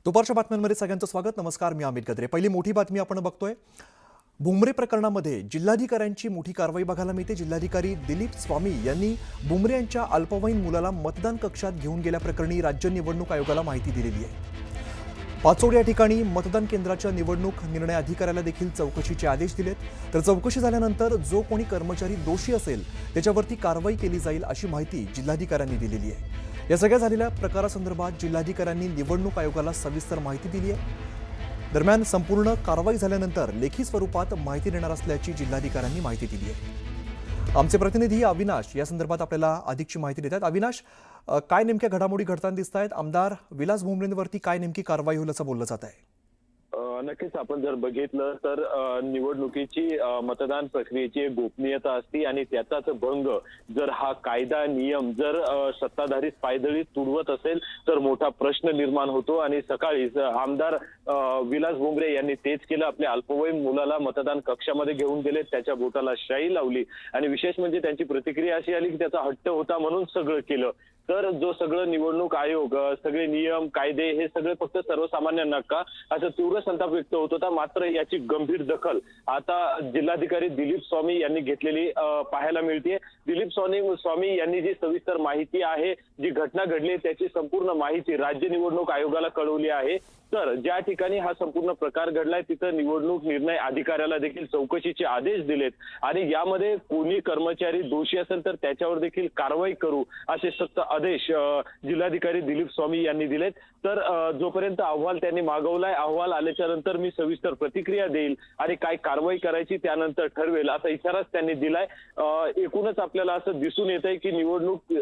दुपारच्या बातम्यांमध्ये सगळ्यांचं स्वागत. नमस्कार, मी अमित गद्रे. पहिली मोठी बातमी आपण बघतोय. भुमरे प्रकरणामध्ये जिल्हाधिकाऱ्यांची मोठी कारवाई बघायला मिळते. जिल्हाधिकारी दिलीप स्वामी यांनी भुमरे यांच्या अल्पवयीन मुलाला मतदान कक्षात घेऊन गेल्याप्रकरणी राज्य निवडणूक आयोगाला माहिती दिलेली आहे. पाचोड या ठिकाणी मतदान केंद्राच्या निवडणूक निर्णय अधिकाऱ्याला देखील चौकशीचे आदेश दिलेत. तर चौकशी झाल्यानंतर जो कोणी कर्मचारी दोषी असेल त्याच्यावरती कारवाई केली जाईल अशी माहिती जिल्हाधिकाऱ्यांनी दिलेली आहे. या सगळ्या झालेल्या प्रकारासंदर्भात जिल्हाधिकाऱ्यांनी निवडणूक आयोगाला सविस्तर माहिती दिली आहे. दरम्यान संपूर्ण कारवाई झाल्यानंतर लेखी स्वरूपात माहिती देणार असल्याची जिल्हाधिकाऱ्यांनी माहिती दिली आहे. आमचे प्रतिनिधी अविनाश या संदर्भात आपल्याला अधिकची माहिती देतात. अविनाश, काय नेमक्या घडामोडी घडताना दिसत आहेत? आमदार विलास भुमरेंवरती काय नेमकी कारवाई होईल असं बोललं जात आहे? नक्कीच आपण जर बघितलं तर निवडणुकीची मतदान प्रक्रियेची गोपनीयता असते आणि त्याचाच भंग जर हा कायदा नियम जर सत्ताधारी पायदळी तुडवत असेल तर मोठा प्रश्न निर्माण होतो. आणि सकाळीच आमदार विलास भुमरे यांनी तेच केलं. आपल्या अल्पवयीन मुलाला मतदान कक्षामध्ये घेऊन गेले, त्याच्या बोटाला शाई लावली आणि विशेष म्हणजे त्यांची प्रतिक्रिया अशी आली की त्याचा हट्ट होता म्हणून सगळं केलं. तर जो सगळं निवडणूक आयोग, सगळे नियम कायदे हे सगळे फक्त सर्वसामान्यांना का असं तीव्र संताप व्यक्त होत होता. मात्र याची गंभीर दखल आता जिल्हाधिकारी दिलीप स्वामी यांनी घेतलेली पाहायला मिळते. दिलीप स्वामी यांनी जी सविस्तर माहिती आहे, जी घटना घडली त्याची संपूर्ण माहिती राज्य निवडणूक आयोगाला कळवली आहे. तर ज्या ठिकाणी हा संपूर्ण प्रकार घडलाय तिथं निवडणूक निर्णय अधिकाऱ्याला देखील चौकशीचे आदेश दिलेत आणि यामध्ये कोणी कर्मचारी दोषी असेल तर त्याच्यावर देखील कारवाई करू असे सक्त आदेश जिल्हाधिकारी दिलीप स्वामी यांनी दिलेत. तर जोपर्यंत अहवाल त्यांनी मागवलाय, अहवाल आल्याच्या नंतर मी सविस्तर प्रतिक्रिया देईल आणि काय कारवाई करायची त्यानंतर ठरवेल असा इशाराच त्यांनी दिलाय. एकूणच आपल्याला असं दिसून येत आहे की निवडणूक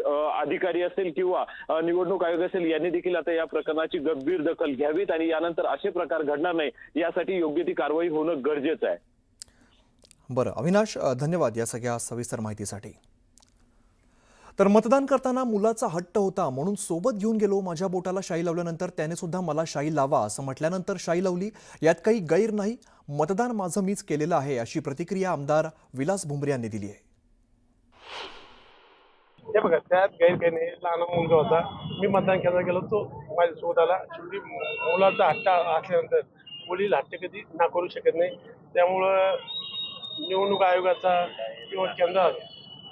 अधिकारी असेल किंवा निवडणूक आयोग असेल यांनी देखील आता या प्रकरणाची गंभीर दखल घ्यावीत आणि यानंतर असे प्रकार घडणार नाही यासाठी योग्य ती कारवाई होणं गरजेचं आहे. बरं अविनाश, धन्यवाद या सगळ्या सविस्तर माहितीसाठी. तर मतदान करताना मुलाचा हट्ट होता म्हणून सोबत घेऊन गेलो. माझ्या बोटाला शाई लावल्यानंतर त्याने सुद्धा मला शाई लावा असं म्हटल्यानंतर शाई लावली. यात काही गैर नाही. मतदान माझं मीच केलेलं आहे अशी प्रतिक्रिया आमदार विलास भुमरे यांनी दिली आहे. हे बघा, त्यात गैर काही नाही. लहान मुलगा होता, मी मतदान केंद्रात गेलो, तो माझ्या सोबत शेवटी मुलाचा हट्ट असल्यानंतर मुलीला हट्ट कधी ना करू शकत नाही. त्यामुळं निवडणूक आयोगाचा किंवा केंद्रात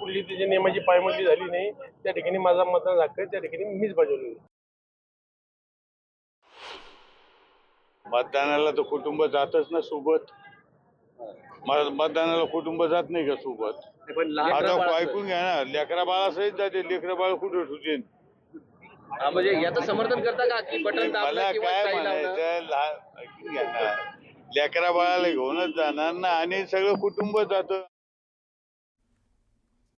कुठली त्याची नियमाची पायमल्ली झाली नाही. त्या ठिकाणी माझा मतदान हक्क त्या ठिकाणी मीच बजावलेला. मतदानाला तर कुटुंब जातच ना सोबत. मतदानाला कुटुंब जात नाही का सोबत? आता ऐकून घ्या ना, लेकरा बाळा सहित जाते. लेकरा बाळ कुठे ठुते? म्हणजे याचं समर्थन करता का की बटन मला काय म्हणायचं, ऐकून घ्या ना, लेकरा बाळाला घेऊनच जाणार ना आणि सगळं कुटुंब जातं.